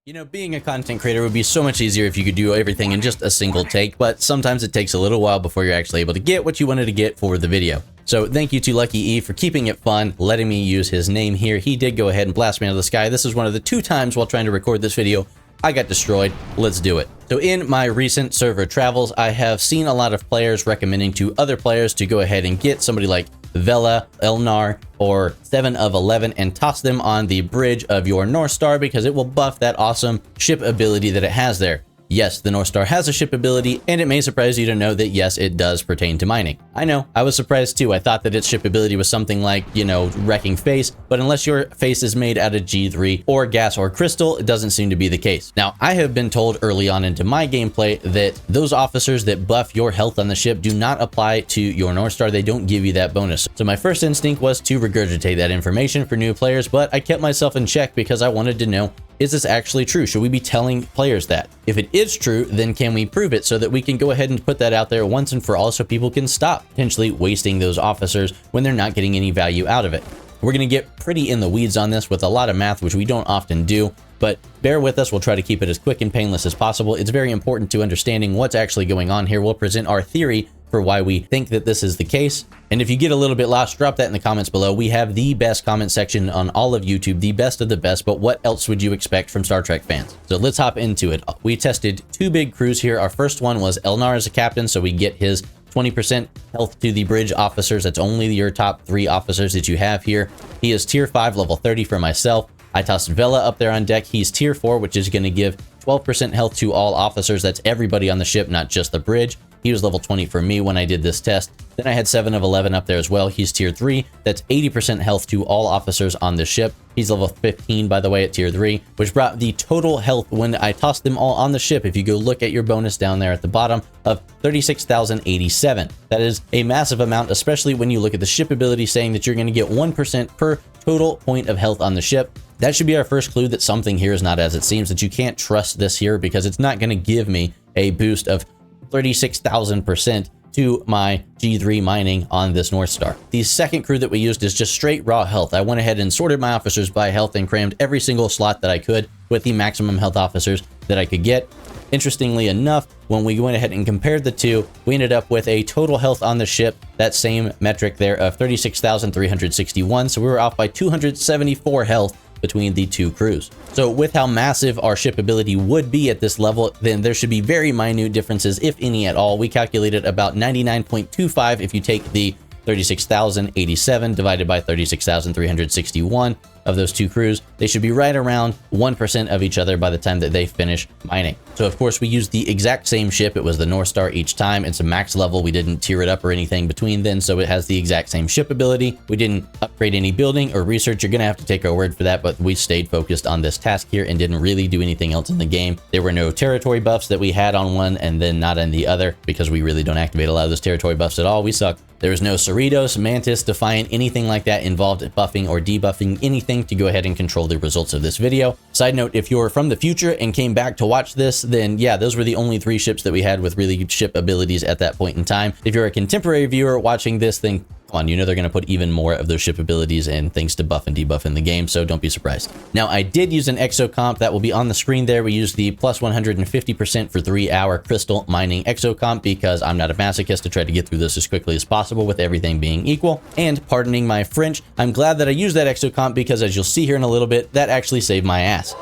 You know, being a content creator would be so much easier if you could do everything in just a single take, but sometimes it takes a little while before you're actually able to get what you wanted to get for the video. So thank you to 𝗂𝗂𝗶𝘁 for keeping it fun, letting me use his name here. He did go ahead and blast me out of the sky. This is one of the 2 times while trying to record this video I got destroyed. Let's do it. So in my recent server travels, I have seen a lot of players recommending to other players to go ahead and get somebody like Vella, 𝗂𝗵𝗁, or 7/11 and toss them on the bridge of your North Star because it will buff that awesome ship ability that it has there. Yes, the North Star has a ship ability, and it may surprise you to know that yes, it does pertain to mining. I know, I was surprised too. I thought that its ship ability was something like, you know, wrecking face, but unless your face is made out of G3 or gas or crystal, it doesn't seem to be the case. Now, I have been told early on into my gameplay that those officers that buff your health on the ship do not apply to your North Star. They don't give you that bonus. So my first instinct was to regurgitate that information for new players, but I kept myself in check because I wanted to know, is this actually true? Should we be telling players that? If it is true, then can we prove it so that we can go ahead and put that out there once and for all so people can stop potentially wasting those officers when they're not getting any value out of it? We're going to get pretty in the weeds on this with a lot of math, which we don't often do, but bear with us. We'll try to keep it as quick and painless as possible. It's very important to understanding what's actually going on here. We'll present our theory for why we think that this is the case. And if you get a little bit lost, drop that in the comments below. We have the best comment section on all of YouTube, the best of the best, but what else would you expect from Star Trek fans? So let's hop into it. We tested 2 big crews here. Our first one was 𝗂𝗁𝗁 as a captain, so we get his 20% health to the bridge officers. That's only your top 3 officers that you have here. He is tier 5, level 30 for myself. I tossed Vella up there on deck. He's tier 4, which is going to give 12% health to all officers. That's everybody on the ship, not just the bridge. He was level 20 for me when I did this test. Then I had 7/11 up there as well. He's tier 3. That's 80% health to all officers on the ship. He's level 15, by the way, at tier 3, which brought the total health when I tossed them all on the ship, if you go look at your bonus down there at the bottom, of 36,087. That is a massive amount, especially when you look at the ship ability saying that you're going to get 1% per total point of health on the ship. That should be our first clue that something here is not as it seems, that you can't trust this here because it's not going to give me a boost of 36,000% to my G3 mining on this North Star. The second crew that we used is just straight raw health. I went ahead and sorted my officers by health and crammed every single slot that I could with the maximum health officers that I could get. Interestingly enough, when we went ahead and compared the two, we ended up with a total health on the ship, that same metric there, of 36,361. So we were off by 274 health between the 2 crews. So with how massive our ship ability would be at this level, then there should be very minute differences, if any at all. We calculated about 99.25 if you take the 36,087 divided by 36,361 of those 2 crews. They should be right around 1% of each other by the time that they finish mining. So of course we used the exact same ship. It was the North Star each time. It's a max level. We didn't tier it up or anything between then, so it has the exact same ship ability. We didn't upgrade any building or research. You're gonna have to take our word for that, but we stayed focused on this task here and didn't really do anything else in the game. There were no territory buffs that we had on one and then not on the other because we really don't activate a lot of those territory buffs at all. We suck. There was no 𝘂𝗵𝗁𝗁𝗁, Mantis, Defiant, anything like that involved buffing or debuffing anything to go ahead and control the results of this video. Side note, if you're from the future and came back to watch this, then yeah, those were the only 3 ships that we had with really good ship abilities at that point in time. If you're a contemporary viewer watching this, then come on, you know they're going to put even more of those ship abilities and things to buff and debuff in the game, so don't be surprised. Now, I did use an 𝗂𝗀𝗶 that will be on the screen there. We used the plus 150% for 3-hour crystal mining 𝗂𝗀𝗶 because I'm not a masochist to try to get through this as quickly as possible with everything being equal. And pardoning my French, I'm glad that I used that 𝗂𝗀𝗶 because, as you'll see here in a little bit, that actually saved my ass.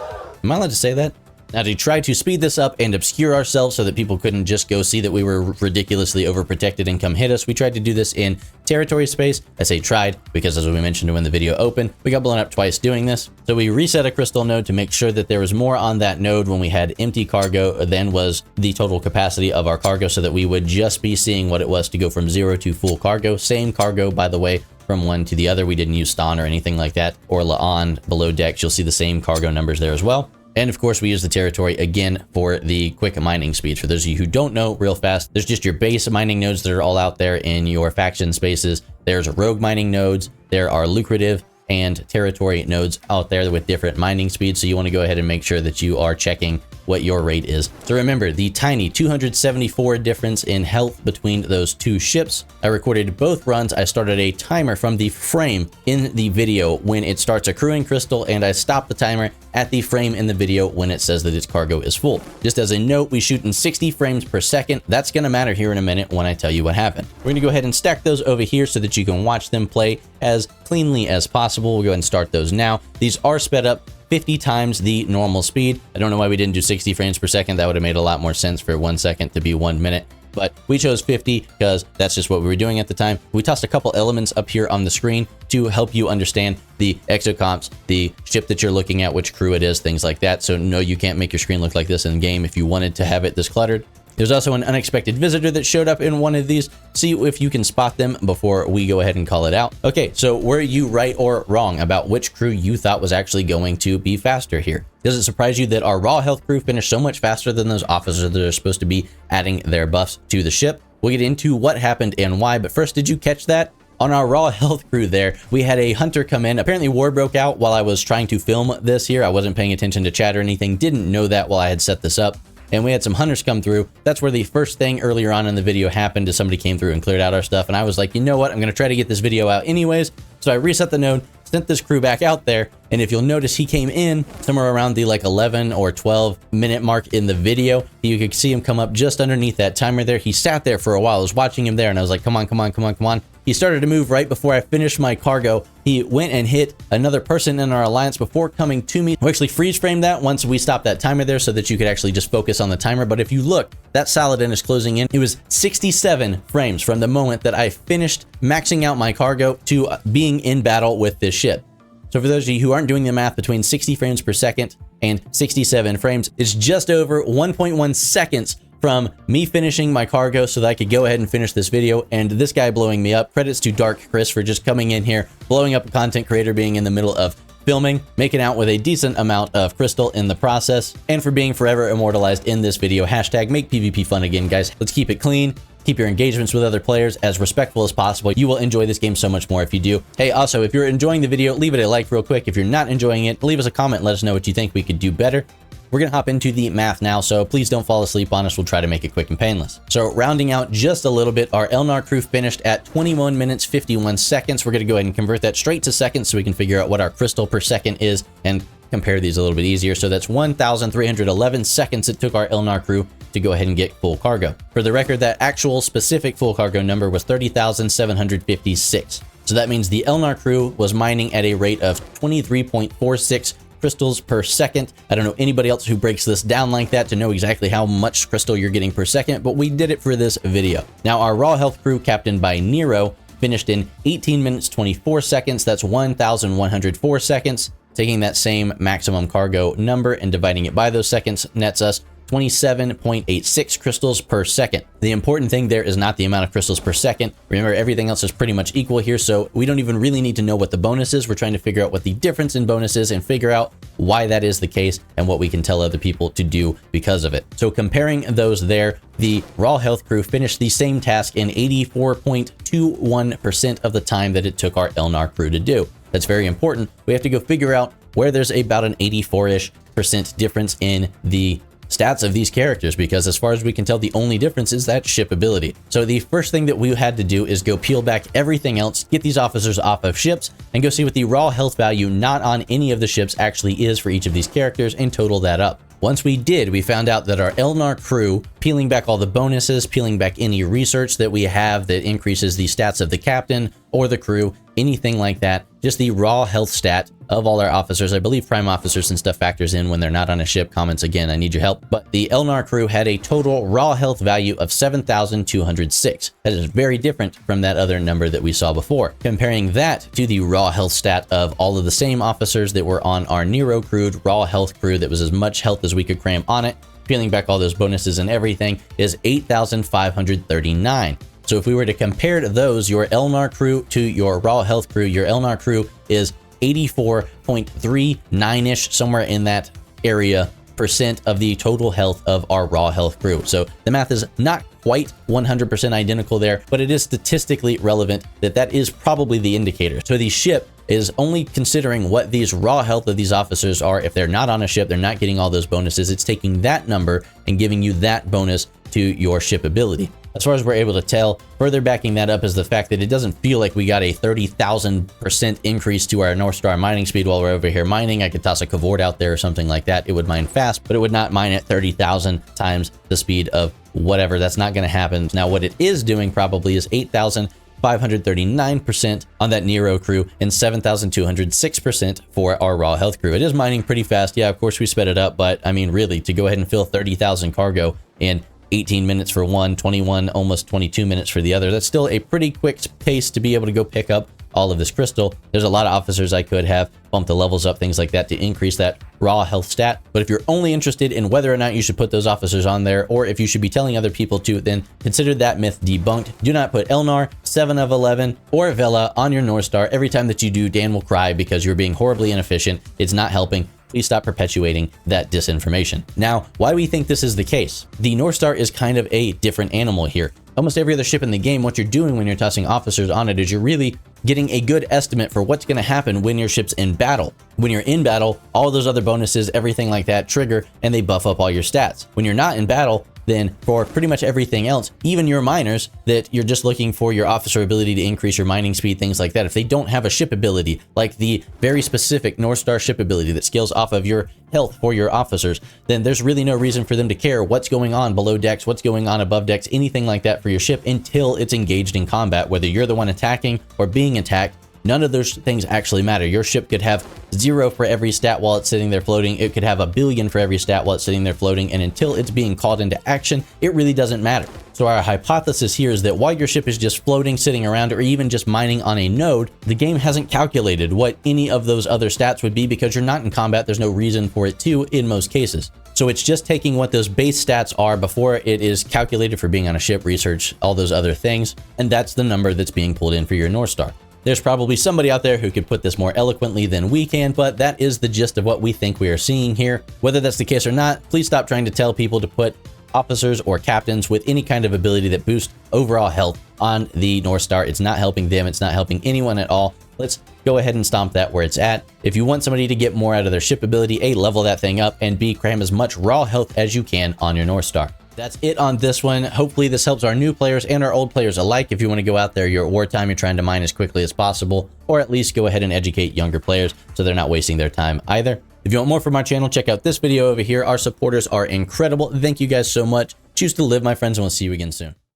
Am I allowed to say that? Now, to try to speed this up and obscure ourselves so that people couldn't just go see that we were ridiculously overprotected and come hit us, we tried to do this in territory space. I say tried because, as we mentioned when the video opened, we got blown up twice doing this. So we reset a crystal node to make sure that there was more on that node when we had empty cargo than was the total capacity of our cargo, so that we would just be seeing what it was to go from 0 to full cargo. Same cargo, by the way, from one to the other. We didn't use Stan or anything like that, or 𝗂𝗁 below decks. You'll see the same cargo numbers there as well. And of course, we use the territory again for the quick mining speeds. For those of you who don't know, real fast, there's just your base mining nodes that are all out there in your faction spaces. There's rogue mining nodes. There are lucrative and territory nodes out there with different mining speeds. So you want to go ahead and make sure that you are checking what your rate is. So remember the tiny 274 difference in health between those two ships. I recorded both runs. I started a timer from the frame in the video when it starts accruing crystal, and I stopped the timer at the frame in the video when it says that its cargo is full. Just as a note, we shoot in 60 frames per second. That's going to matter here in a minute when I tell you what happened. We're going to go ahead and stack those over here so that you can watch them play as cleanly as possible. We'll go ahead and start those now. These are sped up 50 times the normal speed. I don't know why we didn't do 60 frames per second. That would have made a lot more sense for 1 second to be 1 minute. But we chose 50 because that's just what we were doing at the time. We tossed a couple elements up here on the screen to help you understand the 𝘂𝗶𝘁𝗵, the ship that you're looking at, which crew it is, things like that. So no, you can't make your screen look like this in game if you wanted to have it this cluttered. There's also an unexpected visitor that showed up in one of these. See if you can spot them before we go ahead and call it out. Okay, so were you right or wrong about which crew you thought was actually going to be faster here? Does it surprise you that our raw health crew finished so much faster than those officers that are supposed to be adding their buffs to the ship? We'll get into what happened and why, but first, did you catch that? On our raw health crew there, we had a hunter come in. Apparently war broke out while I was trying to film this here. I wasn't paying attention to chat or anything, didn't know that while I had set this up. And we had some hunters come through. That's where the first thing earlier on in the video happened, is somebody came through and cleared out our stuff. And I was like, you know what? I'm going to try to get this video out anyways. So I reset the node, sent this crew back out there. And if you'll notice, he came in somewhere around the like 11 or 12 minute mark in the video. You could see him come up just underneath that timer there. He sat there for a while. I was watching him there and I was like, come on, come on, come on, come on. He started to move right before I finished my cargo. He went and hit another person in our alliance before coming to me. We actually freeze framed that once we stopped that timer there so that you could actually just focus on the timer. But if you look, that Saladin is closing in. It was 67 frames from the moment that I finished maxing out my cargo to being in battle with this ship. So for those of you who aren't doing the math, between 60 frames per second and 67 frames, it's just over 1.1 seconds from me finishing my cargo so that I could go ahead and finish this video, and this guy blowing me up. Credits to 𝘂𝗶𝘁𝗵 for just coming in here, blowing up a content creator, being in the middle of filming, making out with a decent amount of crystal in the process, and for being forever immortalized in this video. Hashtag make PvP fun again, guys. Let's keep it clean. Keep your engagements with other players as respectful as possible. You will enjoy this game so much more if you do. Hey, also, if you're enjoying the video, leave it a like real quick. If you're not enjoying it, leave us a comment. Let us know what you think we could do better. We're going to hop into the math now, so please don't fall asleep on us. We'll try to make it quick and painless. So rounding out just a little bit, our 𝘂𝗶𝘁𝗵 crew finished at 21 minutes, 51 seconds. We're going to go ahead and convert that straight to seconds so we can figure out what our crystal per second is and compare these a little bit easier. So that's 1,311 seconds it took our 𝘂𝗶𝗁 crew to go ahead and get full cargo. For the record, that actual specific full cargo number was 30,756. So that means the 𝘂𝗁 crew was mining at a rate of 23.46 crystals per second. I don't know anybody else who breaks this down like that to know exactly how much crystal you're getting per second, but we did it for this video. Now, our raw health crew, captained by Nero, finished in 18 minutes, 24 seconds. That's 1,104 seconds. Taking that same maximum cargo number and dividing it by those seconds nets us 27.86 crystals per second. The important thing there is not the amount of crystals per second. Remember, everything else is pretty much equal here, so we don't even really need to know what the bonus is. We're trying to figure out what the difference in bonus is and figure out why that is the case and what we can tell other people to do because of it. So comparing those there, the raw health crew finished the same task in 84.21% of the time that it took our 𝘂𝗁 crew to do. That's very important. We have to go figure out where there's about an 84-ish% difference in the stats of these characters, because as far as we can tell, the only difference is that ship ability. So the first thing that we had to do is go peel back everything else, get these officers off of ships, and go see what the raw health value not on any of the ships actually is for each of these characters and total that up. Once we did, we found out that our 𝘂𝗁 crew, peeling back all the bonuses, peeling back any research that we have that increases the stats of the captain or the crew, anything like that, just the raw health stat of all our officers. I believe prime officers and stuff factors in when they're not on a ship. Comments again, I need your help. But the 𝘂𝗁 crew had a total raw health value of 7,206. That is very different from that other number that we saw before. Comparing that to the raw health stat of all of the same officers that were on our Nero crewed raw health crew that was as much health as we could cram on it, peeling back all those bonuses and everything, is 8,539. So if we were to compare those, your 𝘂𝗁 crew to your raw health crew, your 𝘂𝗁 crew is 84.39-ish, somewhere in that area, percent of the total health of our raw health crew. So the math is not quite 100% identical there, but it is statistically relevant that that is probably the indicator. So the ship is only considering what these raw health of these officers are. If they're not on a ship, they're not getting all those bonuses. It's taking that number and giving you that bonus to your ship ability. As far as we're able to tell, further backing that up is the fact that it doesn't feel like we got a 30,000% increase to our North Star mining speed while we're over here mining. I could toss a 𝗂𝗶𝘁 out there or something like that. It would mine fast, but it would not mine at 30,000 times the speed of whatever. That's not going to happen. Now, what it is doing probably is 8,539% on that Nero crew and 7,206% for our raw health crew. It is mining pretty fast. Yeah, of course we sped it up, but I mean, really, to go ahead and fill 30,000 cargo in 18 minutes for one, 21, almost 22 minutes for the other. That's still a pretty quick pace to be able to go pick up all of this crystal. There's a lot of officers I could have bumped the levels up, things like that, to increase that raw health stat. But if you're only interested in whether or not you should put those officers on there, or if you should be telling other people to, then consider that myth debunked. Do not put Elnar, 7 of 11, or Vella on your North Star. Every time that you do, Dan will cry because you're being horribly inefficient. It's not helping. Please stop perpetuating that disinformation. Now, why we think this is the case? The North Star is kind of a different animal here. Almost every other ship in the game, what you're doing when you're tossing officers on it is you're really getting a good estimate for what's going to happen when your ship's in battle. When you're in battle, all those other bonuses, everything like that trigger, and they buff up all your stats. When you're not in battle, then for pretty much everything else, even your miners, that you're just looking for your officer ability to increase your mining speed, things like that. If they don't have a ship ability, like the very specific North Star ship ability that scales off of your health for your officers, then there's really no reason for them to care what's going on below decks, what's going on above decks, anything like that for your ship until it's engaged in combat, whether you're the one attacking or being attacked. None of those things actually matter. Your ship could have 0 for every stat while it's sitting there floating. It could have 1 billion for every stat while it's sitting there floating. And until it's being called into action, it really doesn't matter. So our hypothesis here is that while your ship is just floating, sitting around, or even just mining on a node, the game hasn't calculated what any of those other stats would be because you're not in combat. There's no reason for it to in most cases. So it's just taking what those base stats are before it is calculated for being on a ship, research, all those other things. And that's the number that's being pulled in for your North Star. There's probably somebody out there who could put this more eloquently than we can, but that is the gist of what we think we are seeing here. Whether that's the case or not, please stop trying to tell people to put officers or captains with any kind of ability that boosts overall health on the North Star. It's not helping them. It's not helping anyone at all. Let's go ahead and stomp that where it's at. If you want somebody to get more out of their ship ability, A, level that thing up, and B, cram as much raw health as you can on your North Star. That's it on this one. Hopefully this helps our new players and our old players alike. If you want to go out there, you're at wartime, you're trying to mine as quickly as possible, or at least go ahead and educate younger players so they're not wasting their time either. If you want more from our channel, check out this video over here. Our supporters are incredible. Thank you guys so much. Choose to live, my friends, and we'll see you again soon.